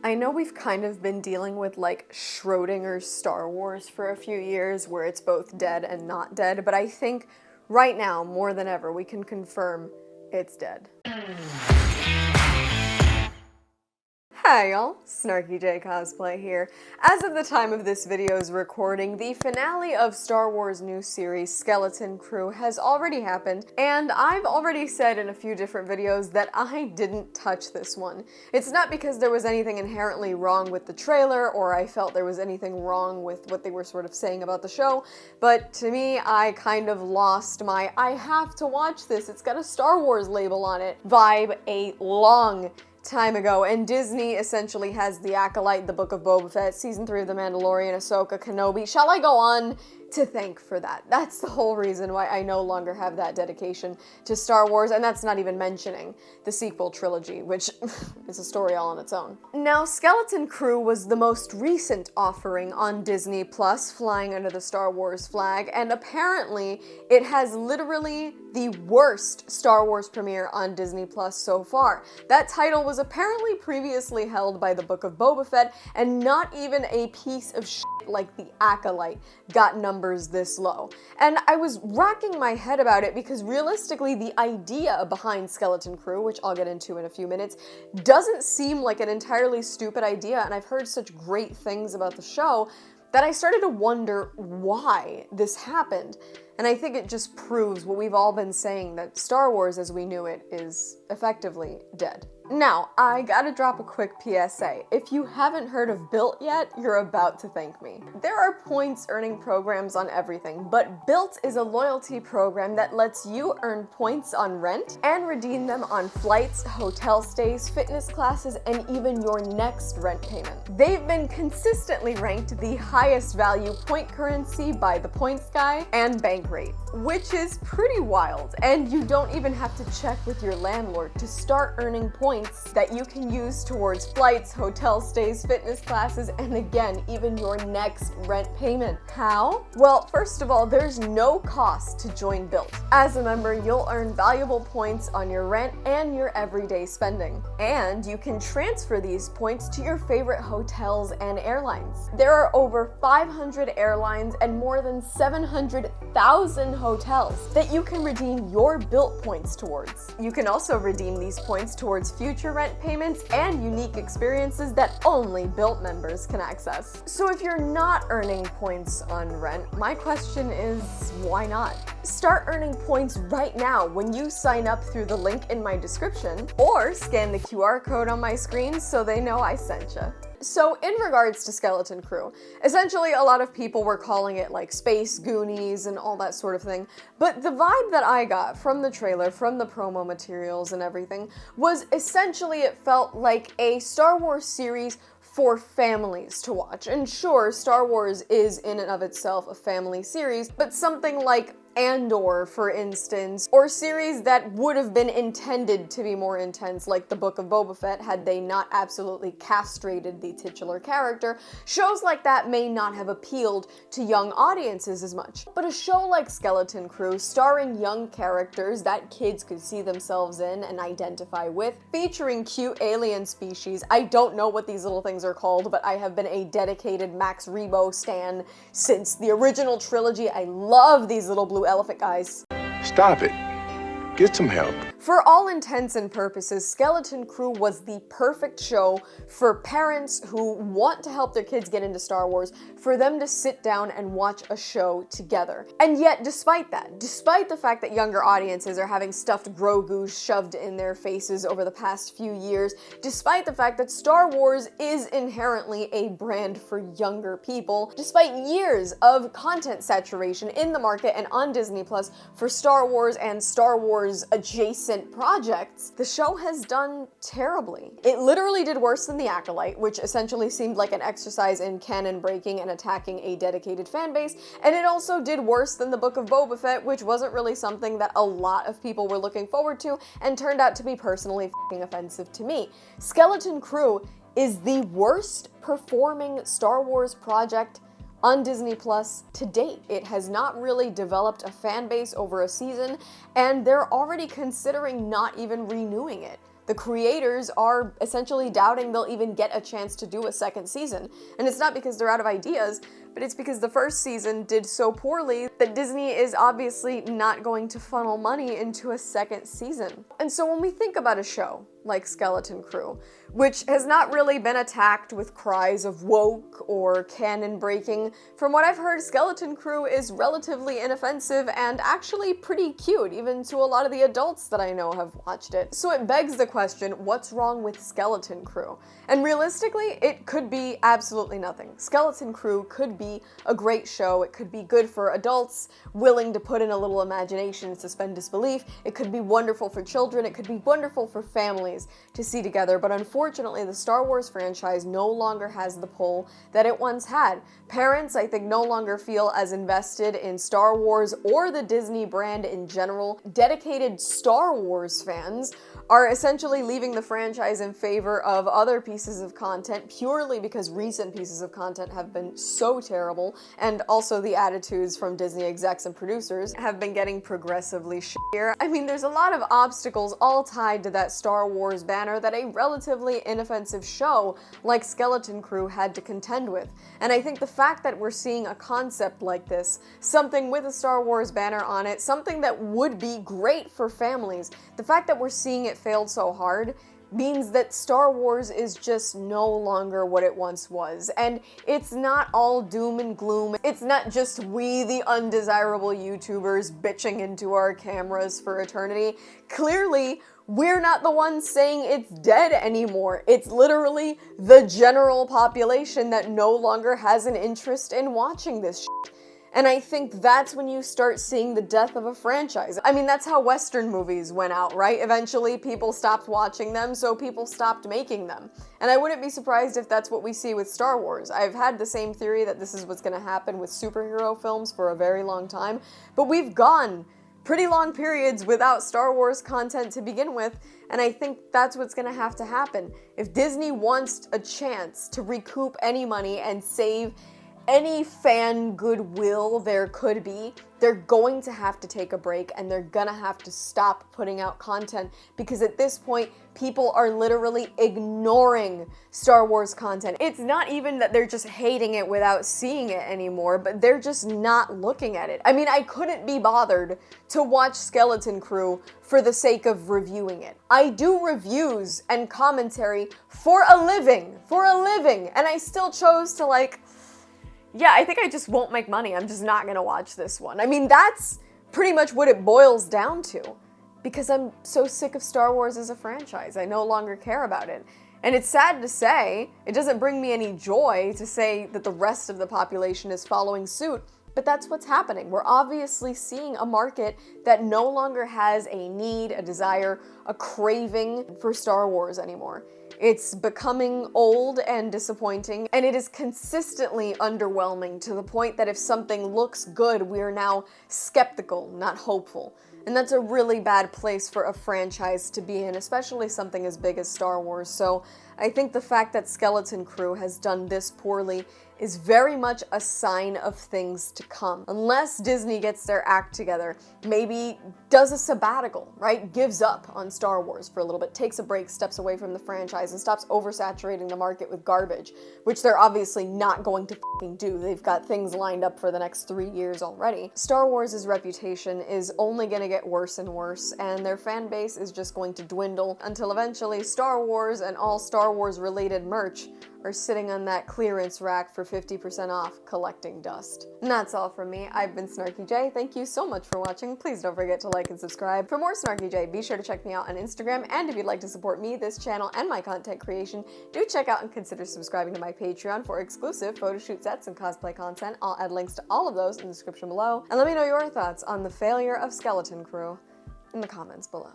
I know we've kind of been dealing with like Schrodinger's Star Wars for a few years where it's both dead and not dead, but I think right now, more than ever, we can confirm it's dead. Hi y'all, SnarkyJay cosplay here. As of the time of this video's recording, the finale of Star Wars' new series, Skeleton Crew, has already happened, and I've already said in a few different videos that I didn't touch this one. It's not because there was anything inherently wrong with the trailer, or I felt there was anything wrong with what they were sort of saying about the show, but to me, I kind of lost my I have to watch this, it's got a Star Wars label on it vibe a long time ago, and Disney essentially has The Acolyte, The Book of Boba Fett, Season 3 of The Mandalorian, Ahsoka, Kenobi. Shall I go on to thank for that? That's the whole reason why I no longer have that dedication to Star Wars, and that's not even mentioning the sequel trilogy, which is a story all on its own. Now, Skeleton Crew was the most recent offering on Disney Plus, flying under the Star Wars flag, and apparently it has literally the worst Star Wars premiere on Disney Plus so far. That title was apparently previously held by The Book of Boba Fett, and not even a piece of shit like The Acolyte got numbers this low. And I was racking my head about it because realistically the idea behind Skeleton Crew, which I'll get into in a few minutes, doesn't seem like an entirely stupid idea, and I've heard such great things about the show that I started to wonder why this happened. And I think it just proves what we've all been saying, that Star Wars as we knew it is effectively dead. Now, I gotta drop a quick PSA. If you haven't heard of Built yet, you're about to thank me. There are points earning programs on everything, but Built is a loyalty program that lets you earn points on rent and redeem them on flights, hotel stays, fitness classes, and even your next rent payment. They've been consistently ranked the highest value point currency by the Points Guy and Bankrate, which is pretty wild, and you don't even have to check with your landlord to start earning points that you can use towards flights, hotel stays, fitness classes, and again, even your next rent payment. How? Well, first of all, there's no cost to join Built. As a member, you'll earn valuable points on your rent and your everyday spending. And you can transfer these points to your favorite hotels and airlines. There are over 500 airlines and more than 700,000 hotels that you can redeem your Built points towards. You can also redeem these points towards future rent payments and unique experiences that only Built members can access. So if you're not earning points on rent, my question is, why not? Start earning points right now when you sign up through the link in my description, or scan the QR code on my screen so they know I sent you. So in regards to Skeleton Crew, essentially a lot of people were calling it like Space Goonies and all that sort of thing, but the vibe that I got from the trailer, from the promo materials and everything, was essentially it felt like a Star Wars series for families to watch. And sure, Star Wars is in and of itself a family series, but something like Andor, for instance, or series that would have been intended to be more intense, like The Book of Boba Fett, had they not absolutely castrated the titular character, shows like that may not have appealed to young audiences as much. But a show like Skeleton Crew, starring young characters that kids could see themselves in and identify with, featuring cute alien species, I don't know what these little things are called, but I have been a dedicated Max Rebo stan since the original trilogy. I love these little blue elephant guys. Stop it. Get some help. For all intents and purposes, Skeleton Crew was the perfect show for parents who want to help their kids get into Star Wars, for them to sit down and watch a show together. And yet, despite that, despite the fact that younger audiences are having stuffed Grogu shoved in their faces over the past few years, despite the fact that Star Wars is inherently a brand for younger people, despite years of content saturation in the market and on Disney Plus for Star Wars and Star Wars adjacent projects, the show has done terribly. It literally did worse than The Acolyte, which essentially seemed like an exercise in canon breaking and attacking a dedicated fan base, and it also did worse than The Book of Boba Fett, which wasn't really something that a lot of people were looking forward to and turned out to be personally f***ing offensive to me. Skeleton Crew is the worst performing Star Wars project on Disney Plus to date. It has not really developed a fan base over a season, and they're already considering not even renewing it. The creators are essentially doubting they'll even get a chance to do a second season. And it's not because they're out of ideas, but it's because the first season did so poorly that Disney is obviously not going to funnel money into a second season. And so when we think about a show like Skeleton Crew, which has not really been attacked with cries of woke or canon breaking, from what I've heard, Skeleton Crew is relatively inoffensive and actually pretty cute, even to a lot of the adults that I know have watched it. So it begs the question, what's wrong with Skeleton Crew? And realistically, it could be absolutely nothing. Skeleton Crew could be a great show. It could be good for adults willing to put in a little imagination and suspend disbelief. It could be wonderful for children. It could be wonderful for families to see together. But unfortunately, the Star Wars franchise no longer has the pull that it once had. Parents, I think, no longer feel as invested in Star Wars or the Disney brand in general. Dedicated Star Wars fans are essentially leaving the franchise in favor of other pieces of content purely because recent pieces of content have been so terrible, and also the attitudes from Disney execs and producers have been getting progressively shittier. I mean, there's a lot of obstacles all tied to that Star Wars banner that a relatively inoffensive show like Skeleton Crew had to contend with. And I think the fact that we're seeing a concept like this, something with a Star Wars banner on it, something that would be great for families, the fact that we're seeing it failed so hard means that Star Wars is just no longer what it once was. And it's not all doom and gloom. It's not just we, the undesirable YouTubers, bitching into our cameras for eternity. Clearly, we're not the ones saying it's dead anymore. It's literally the general population that no longer has an interest in watching this shit. And I think that's when you start seeing the death of a franchise. I mean, that's how Western movies went out, right? Eventually, people stopped watching them, so people stopped making them. And I wouldn't be surprised if that's what we see with Star Wars. I've had the same theory that this is what's gonna happen with superhero films for a very long time, but we've gone pretty long periods without Star Wars content to begin with, and I think that's what's gonna have to happen. If Disney wants a chance to recoup any money and save any fan goodwill there could be, they're going to have to take a break and they're gonna have to stop putting out content, because at this point, people are literally ignoring Star Wars content. It's not even that they're just hating it without seeing it anymore, but they're just not looking at it. I mean, I couldn't be bothered to watch Skeleton Crew for the sake of reviewing it. I do reviews and commentary for a living, and I still chose to yeah, I think I just won't make money. I'm just not gonna watch this one. I mean, that's pretty much what it boils down to, because I'm so sick of Star Wars as a franchise. I no longer care about it. And it's sad to say, it doesn't bring me any joy to say that the rest of the population is following suit, but that's what's happening. We're obviously seeing a market that no longer has a need, a desire, a craving for Star Wars anymore. It's becoming old and disappointing, and it is consistently underwhelming to the point that if something looks good, we are now skeptical, not hopeful. And that's a really bad place for a franchise to be in, especially something as big as Star Wars. So I think the fact that Skeleton Crew has done this poorly is very much a sign of things to come. Unless Disney gets their act together, maybe does a sabbatical, right? Gives up on Star Wars for a little bit, takes a break, steps away from the franchise, and stops oversaturating the market with garbage, which they're obviously not going to fucking do. They've got things lined up for the next 3 years already. Star Wars' reputation is only gonna get worse and worse, and their fan base is just going to dwindle until eventually Star Wars and all Star Wars related merch are sitting on that clearance rack for 50% off, collecting dust. And that's all from me. I've been SnarkyJay. Thank you so much for watching. Please don't forget to like and subscribe. For more SnarkyJay, be sure to check me out on Instagram, and if you'd like to support me, this channel, and my content creation, do check out and consider subscribing to my Patreon for exclusive photo shoot sets and cosplay content. I'll add links to all of those in the description below. And let me know your thoughts on the failure of Skeleton Crew in the comments below.